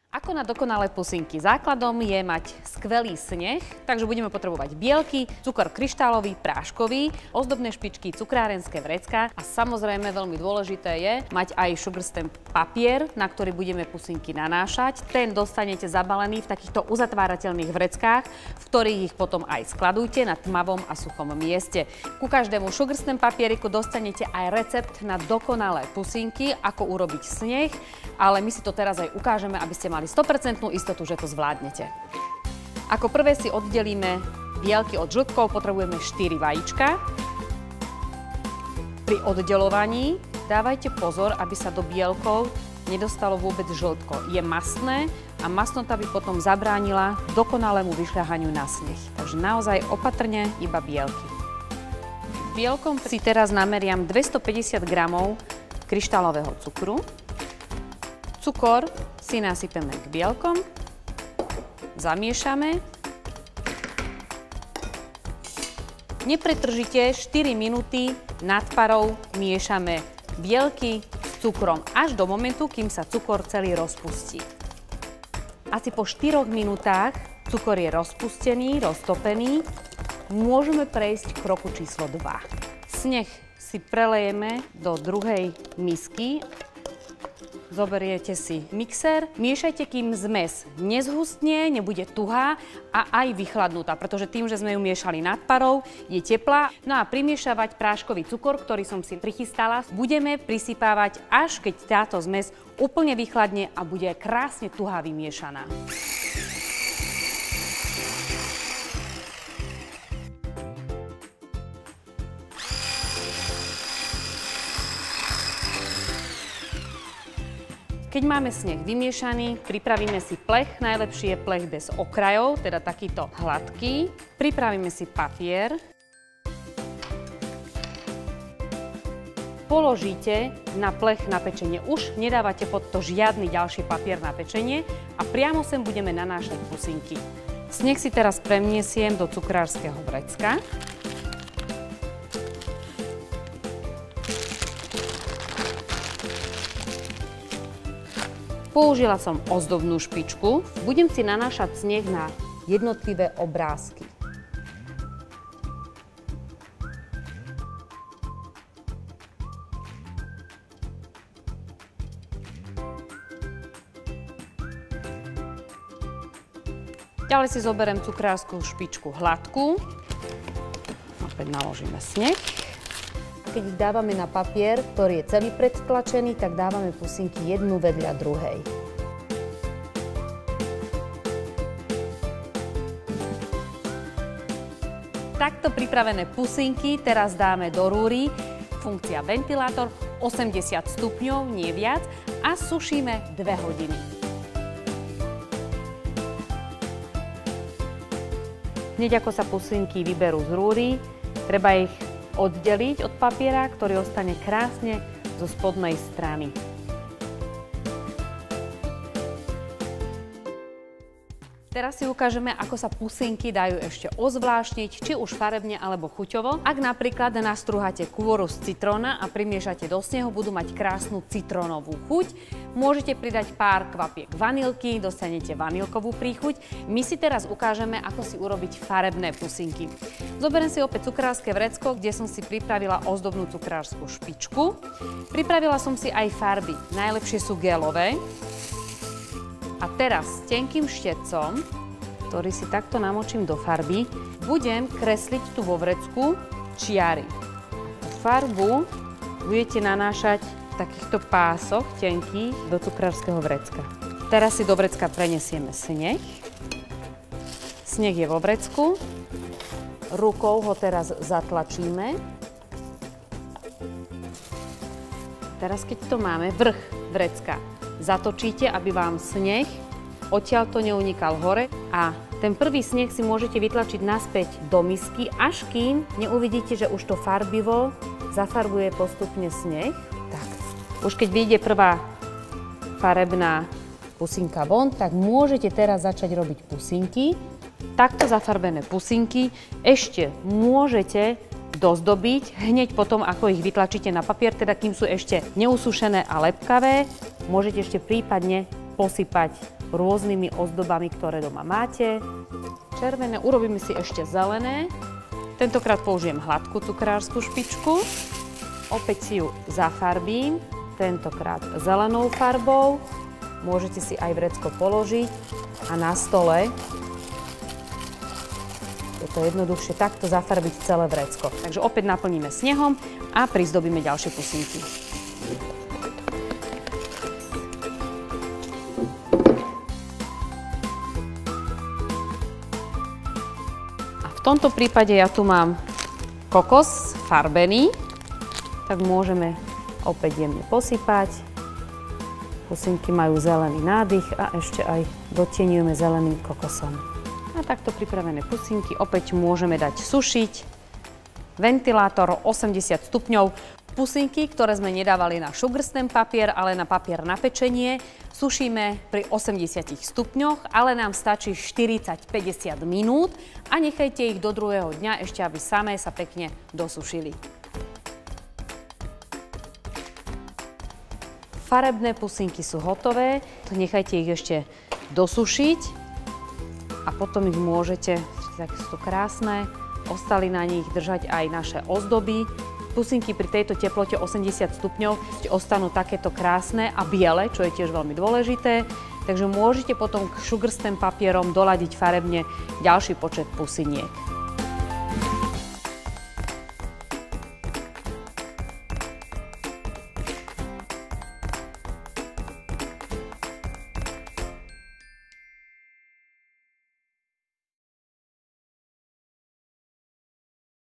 Ako na dokonalé pusinky? Základom je mať skvelý sneh, takže budeme potrebovať bielky, cukor kryštálový, práškový, ozdobné špičky, cukrárenské vrecká a samozrejme veľmi dôležité je mať aj sugar stamp papier, na ktorý budeme pusinky nanášať. Ten dostanete zabalený v takýchto uzatvárateľných vreckách, v ktorých ich potom aj skladujte na tmavom a suchom mieste. Ku každému sugar stamp papieriku dostanete aj recept na dokonalé pusinky, ako urobiť sneh, ale my si to teraz aj ukážeme, aby ste mali 100% istotu, že to zvládnete. Ako prvé si oddelíme bielky od žltkov, potrebujeme 4 vajíčka. Pri oddeľovaní dávajte pozor, aby sa do bielkov nedostalo vôbec žltko. Je mastné a masnota by potom zabránila dokonalému vyšľahaniu na sneh. Takže naozaj opatrne iba bielky. Bielkom si teraz nameriam 250 g kryštálového cukru. Cukor si nasypeme k bielkom, zamiešame. Nepretržite 4 minúty nad parou miešame bielky s cukrom až do momentu, kým sa cukor celý rozpustí. Asi po 4 minútach cukor je rozpustený, roztopený. Môžeme prejsť k kroku číslo 2. Sneh si prelejeme do druhej misky. Zoberiete si mixer, miešajte, kým zmes nezhustne, nebude tuhá a aj vychladnutá, pretože tým, že sme ju miešali nad parou, je teplá. No a primiešavať práškový cukor, ktorý som si prichystala, budeme prisypávať, až keď táto zmes úplne vychladne a bude krásne tuhá vymiešaná. Keď máme sneh vymiešaný, pripravíme si plech, najlepšie je plech bez okrajov, teda takýto hladký. Pripravíme si papier. Položíte na plech na pečenie. Už nedávate pod to žiadny ďalší papier na pečenie a priamo sem budeme nanášať pusinky. Sneh si teraz premiesiem do cukrárskeho vrecka. Použila som ozdobnú špičku. Budem si nanášať sneh na jednotlivé obrázky. Ďalej si zoberiem cukrárskú špičku hladkú. Opäť naložíme sneh. Keď ich dávame na papier, ktorý je celý predtlačený, tak dávame pusinky jednu vedľa druhej. Takto pripravené pusinky teraz dáme do rúry. Funkcia ventilátor, 80 stupňov, nie viac, a sušíme 2 hodiny. Hneď ako sa pusinky vyberú z rúry, treba ich oddeliť od papiera, ktorý ostane krásne zo spodnej strany. Teraz si ukážeme, ako sa pusinky dajú ešte ozvláštniť, či už farebne alebo chuťovo. Ak napríklad nastrúhate kôru z citróna a primiešate do snehu, budú mať krásnu citrónovú chuť. Môžete pridať pár kvapiek vanilky, dostanete vanilkovú príchuť. My si teraz ukážeme, ako si urobiť farebné pusinky. Zoberiem si opäť cukrárske vrecko, kde som si pripravila ozdobnú cukrárskú špičku. Pripravila som si aj farby. Najlepšie sú gelové. A teraz s tenkým štecom, ktorý si takto namočím do farby, budem kresliť tu vo vrecku čiary. Farbu budete nanášať v takýchto pásoch tenkých do cukrárskeho vrecka. Teraz si do vrecka prenesieme sneh. Sneh je vo vrecku. Rukou ho teraz zatlačíme. Teraz, keď to máme, vrch vrecka zatočíte, aby vám sneh odtiaľto neunikal hore a ten prvý sneh si môžete vytlačiť naspäť do misky, až kým neuvidíte, že už to farbivo zafarbuje postupne sneh. Tak. Už keď vyjde prvá farebná pusinka von, tak môžete teraz začať robiť pusinky. Takto zafarbené pusinky ešte môžete dozdobiť hneď potom, ako ich vytlačíte na papier, teda kým sú ešte neusušené a lepkavé. Môžete ešte prípadne posypať rôznymi ozdobami, ktoré doma máte. Červené, urobíme si ešte zelené. Tentokrát použijem hladkú cukrársku špičku. Opäť si ju zafarbím, tentokrát zelenou farbou. Môžete si aj vrecko položiť a na stole je to jednoduchšie takto zafarbiť celé vrecko. Takže opäť naplníme snehom a prizdobíme ďalšie pusinky. A v tomto prípade ja tu mám kokos farbený, tak môžeme opäť jemne posypať. Pusinky majú zelený nádych a ešte aj dotieňujeme zeleným kokosom. A takto pripravené pusinky opäť môžeme dať sušiť. Ventilátor 80 stupňov. Pusinky, ktoré sme nedávali na sugar stamp papier, ale na papier na pečenie, sušíme pri 80 stupňoch, ale nám stačí 40-50 minút a nechajte ich do druhého dňa ešte, aby samé sa pekne dosušili. Farebné pusinky sú hotové, nechajte ich ešte dosušiť a potom ich môžete, tak sú to krásne, ostali na nich držať aj naše ozdoby. Pusinky pri tejto teplote 80 stupňov ostanú takéto krásne a biele, čo je tiež veľmi dôležité. Takže môžete potom k sugar stamp papierom doladiť farebne ďalší počet pusiniek.